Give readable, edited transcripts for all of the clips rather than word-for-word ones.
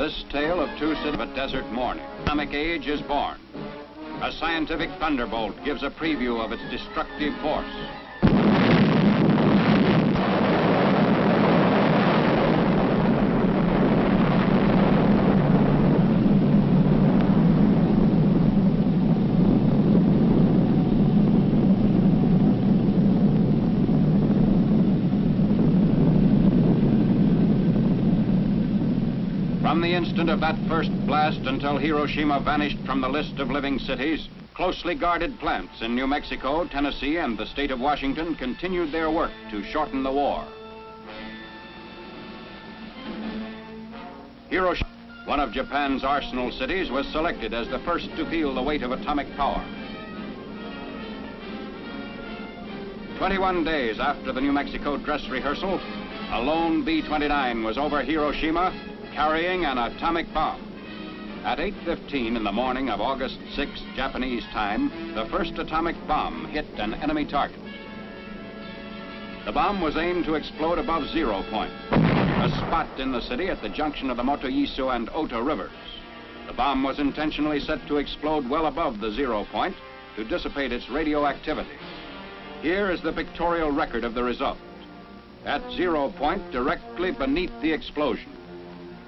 This tale of two cities of a desert morning. Atomic age is born. A scientific thunderbolt gives a preview of its destructive force. From the instant of that first blast until Hiroshima vanished from the list of living cities, closely guarded plants in New Mexico, Tennessee, and the state of Washington continued their work to shorten the war. Hiroshima, one of Japan's arsenal cities, was selected as the first to feel the weight of atomic power. 21 days after the New Mexico dress rehearsal, a lone B-29 was over Hiroshima, carrying an atomic bomb. At 8:15 in the morning of August 6, Japanese time, the first atomic bomb hit an enemy target. The bomb was aimed to explode above 0 point, a spot in the city at the junction of the Motoyisu and Ota rivers. The bomb was intentionally set to explode well above the 0 point to dissipate its radioactivity. Here is the pictorial record of the result. At 0 point, directly beneath the explosion,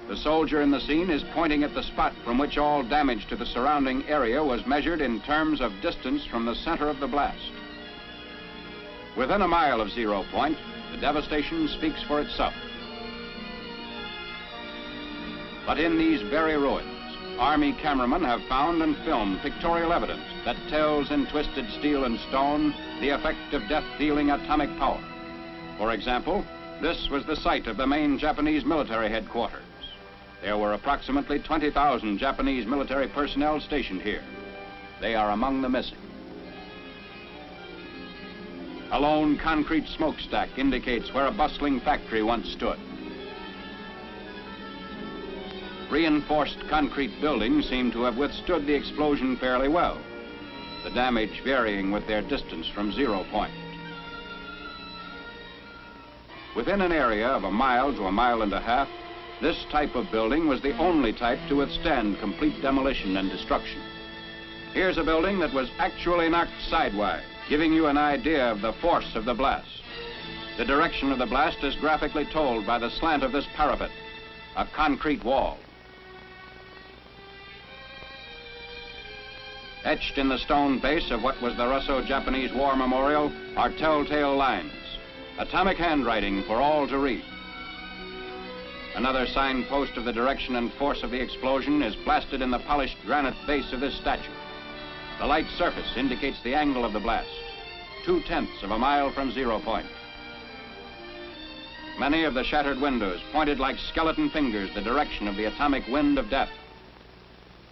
the soldier in the scene is pointing at the spot from which all damage to the surrounding area was measured in terms of distance from the center of the blast. Within a mile of 0 point, the devastation speaks for itself. But in these very ruins, Army cameramen have found and filmed pictorial evidence that tells in twisted steel and stone the effect of death-dealing atomic power. For example, this was the site of the main Japanese military headquarters. There were approximately 20,000 Japanese military personnel stationed here. They are among the missing. A lone concrete smokestack indicates where a bustling factory once stood. Reinforced concrete buildings seem to have withstood the explosion fairly well, the damage varying with their distance from 0 point. Within an area of a mile to a mile and a half, this type of building was the only type to withstand complete demolition and destruction. Here's a building that was actually knocked sidewise, giving you an idea of the force of the blast. The direction of the blast is graphically told by the slant of this parapet, a concrete wall. Etched in the stone base of what was the Russo-Japanese War Memorial are telltale lines, atomic handwriting for all to read. Another signpost of the direction and force of the explosion is blasted in the polished granite base of this statue. The light surface indicates the angle of the blast, 2/10 of a mile from 0 point. Many of the shattered windows pointed like skeleton fingers the direction of the atomic wind of death.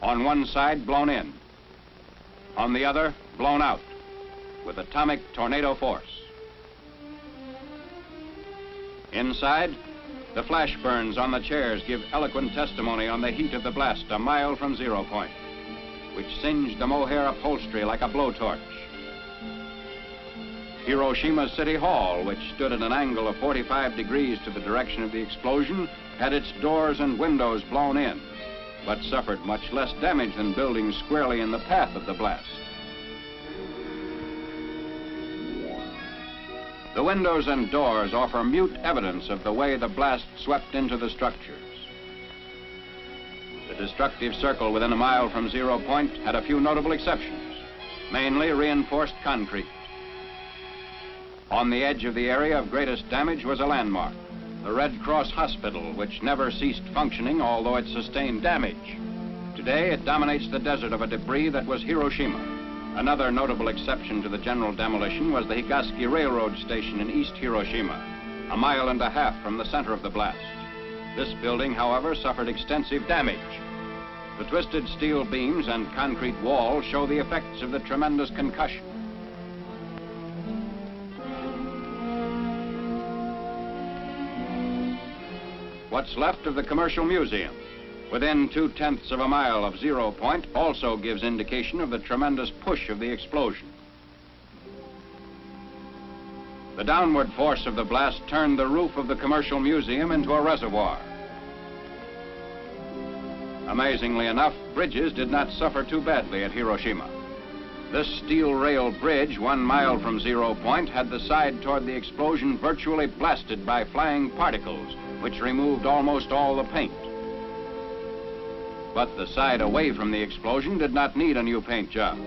On one side, blown in. On the other, blown out, with atomic tornado force. Inside, the flash burns on the chairs give eloquent testimony on the heat of the blast a mile from 0 point, which singed the mohair upholstery like a blowtorch. Hiroshima City Hall, which stood at an angle of 45 degrees to the direction of the explosion, had its doors and windows blown in, but suffered much less damage than buildings squarely in the path of the blast. The windows and doors offer mute evidence of the way the blast swept into the structures. The destructive circle within a mile from 0 point had a few notable exceptions, mainly reinforced concrete. On the edge of the area of greatest damage was a landmark, the Red Cross Hospital, which never ceased functioning, although it sustained damage. Today, it dominates the desert of a debris that was Hiroshima. Another notable exception to the general demolition was the Higashi Railroad Station in East Hiroshima, a mile and a half from the center of the blast. This building, however, suffered extensive damage. The twisted steel beams and concrete wall show the effects of the tremendous concussion. What's left of the Commercial Museum, within 2/10 of a mile of 0 point, also gives indication of the tremendous push of the explosion. The downward force of the blast turned the roof of the Commercial Museum into a reservoir. Amazingly enough, bridges did not suffer too badly at Hiroshima. This steel rail bridge, 1 mile from 0 point, had the side toward the explosion virtually blasted by flying particles, which removed almost all the paint. But the side away from the explosion did not need a new paint job.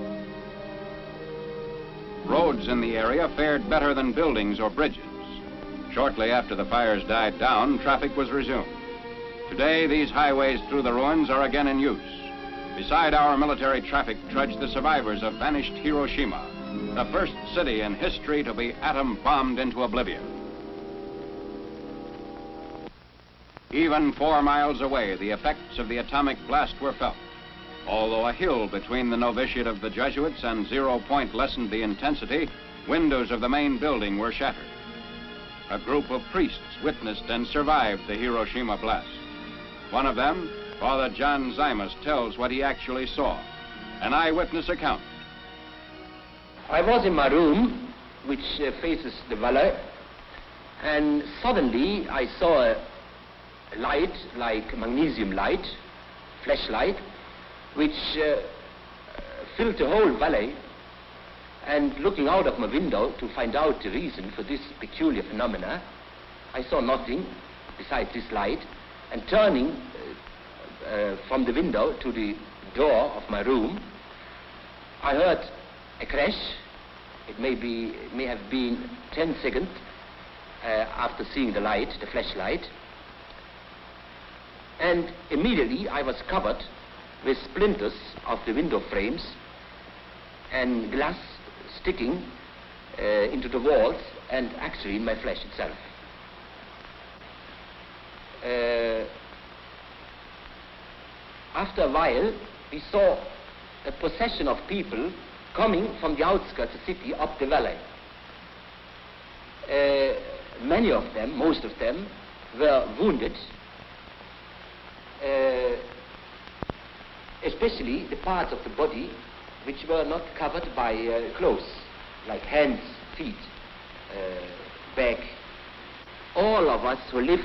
Roads in the area fared better than buildings or bridges. Shortly after the fires died down, traffic was resumed. Today, these highways through the ruins are again in use. Beside our military traffic trudge the survivors of vanished Hiroshima, the first city in history to be atom-bombed into oblivion. Even 4 miles away, the effects of the atomic blast were felt. Although a hill between the novitiate of the Jesuits and 0 point lessened the intensity, windows of the main building were shattered. A group of priests witnessed and survived the Hiroshima blast. One of them, Father John Zymus, tells what he actually saw, an eyewitness account. I was in my room, which faces the valley, and suddenly I saw a light, like magnesium light, flashlight, which filled the whole valley. And looking out of my window to find out the reason for this peculiar phenomena, I saw nothing besides this light, and turning from the window to the door of my room, I heard a crash. It may have been 10 seconds after seeing the light, the flashlight, and immediately I was covered with splinters of the window frames and glass sticking into the walls and actually in my flesh itself. After a while, we saw a procession of people coming from the outskirts of the city up the valley. Many of them, most of them, were wounded, especially the parts of the body which were not covered by clothes, like hands, feet, back. All of us who lived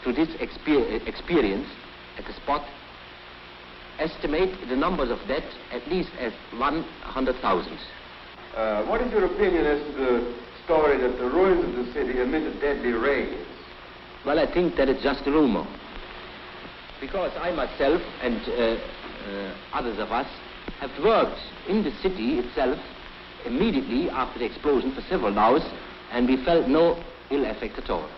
through this experience at the spot estimate the numbers of dead at least at 100,000. What is your opinion as to the story that the ruins of the city emitted deadly rays? Well, I think that it's just a rumor, because I myself and others of us have worked in the city itself immediately after the explosion for several hours, and we felt no ill effect at all.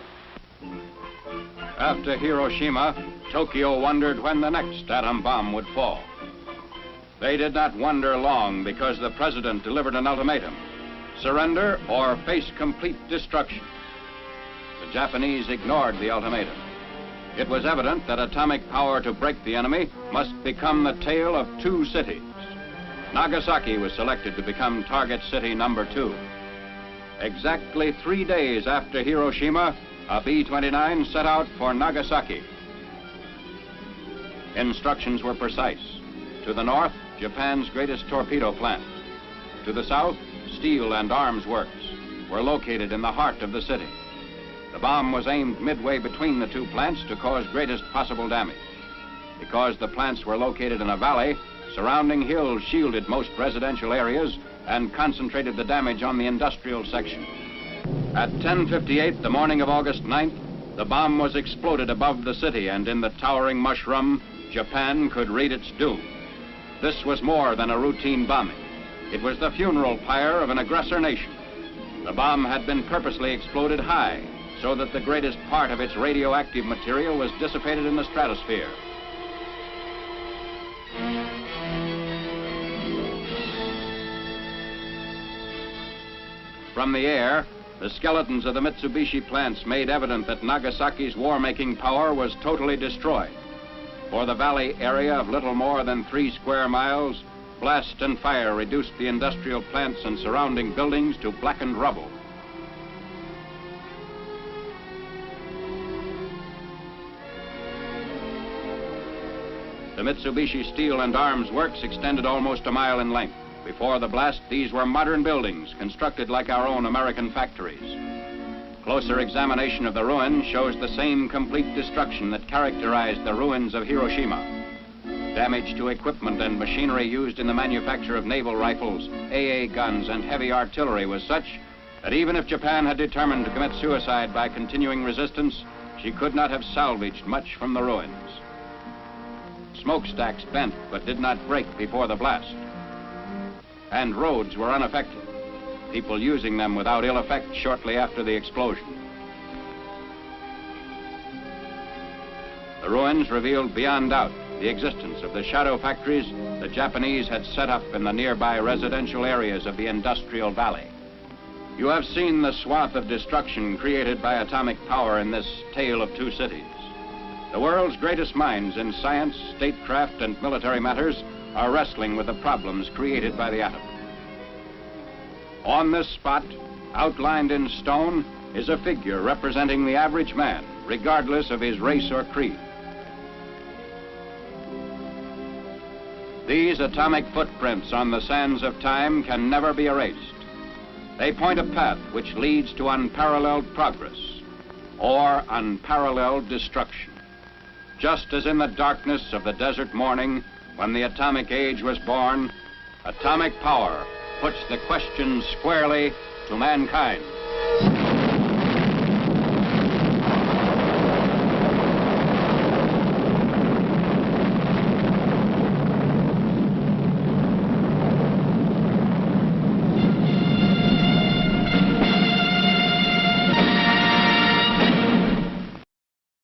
After Hiroshima, Tokyo wondered when the next atom bomb would fall. They did not wonder long, because the president delivered an ultimatum: surrender or face complete destruction. The Japanese ignored the ultimatum. It was evident that atomic power to break the enemy must become the tale of 2 cities. Nagasaki was selected to become target city number 2. Exactly 3 days after Hiroshima, a B-29 set out for Nagasaki. Instructions were precise. To the north, Japan's greatest torpedo plant. To the south, steel and arms works were located in the heart of the city. The bomb was aimed midway between the 2 plants to cause greatest possible damage. Because the plants were located in a valley, surrounding hills shielded most residential areas and concentrated the damage on the industrial section. At 10:58 the morning of August 9th, the bomb was exploded above the city, and in the towering mushroom, Japan could read its doom. This was more than a routine bombing. It was the funeral pyre of an aggressor nation. The bomb had been purposely exploded high, so that the greatest part of its radioactive material was dissipated in the stratosphere. From the air, the skeletons of the Mitsubishi plants made evident that Nagasaki's war-making power was totally destroyed. For the valley area of little more than 3 square miles, blast and fire reduced the industrial plants and surrounding buildings to blackened rubble. The Mitsubishi Steel and Arms Works extended almost a mile in length. Before the blast, these were modern buildings constructed like our own American factories. Closer examination of the ruin shows the same complete destruction that characterized the ruins of Hiroshima. Damage to equipment and machinery used in the manufacture of naval rifles, AA guns, and heavy artillery was such that even if Japan had determined to commit suicide by continuing resistance, she could not have salvaged much from the ruins. Smokestacks bent but did not break before the blast. And roads were unaffected, people using them without ill effect shortly after the explosion. The ruins revealed beyond doubt the existence of the shadow factories the Japanese had set up in the nearby residential areas of the industrial valley. You have seen the swath of destruction created by atomic power in this tale of two cities. The world's greatest minds in science, statecraft, and military matters are wrestling with the problems created by the atom. On this spot, outlined in stone, is a figure representing the average man, regardless of his race or creed. These atomic footprints on the sands of time can never be erased. They point a path which leads to unparalleled progress or unparalleled destruction. Just as in the darkness of the desert morning when the atomic age was born, atomic power puts the question squarely to mankind.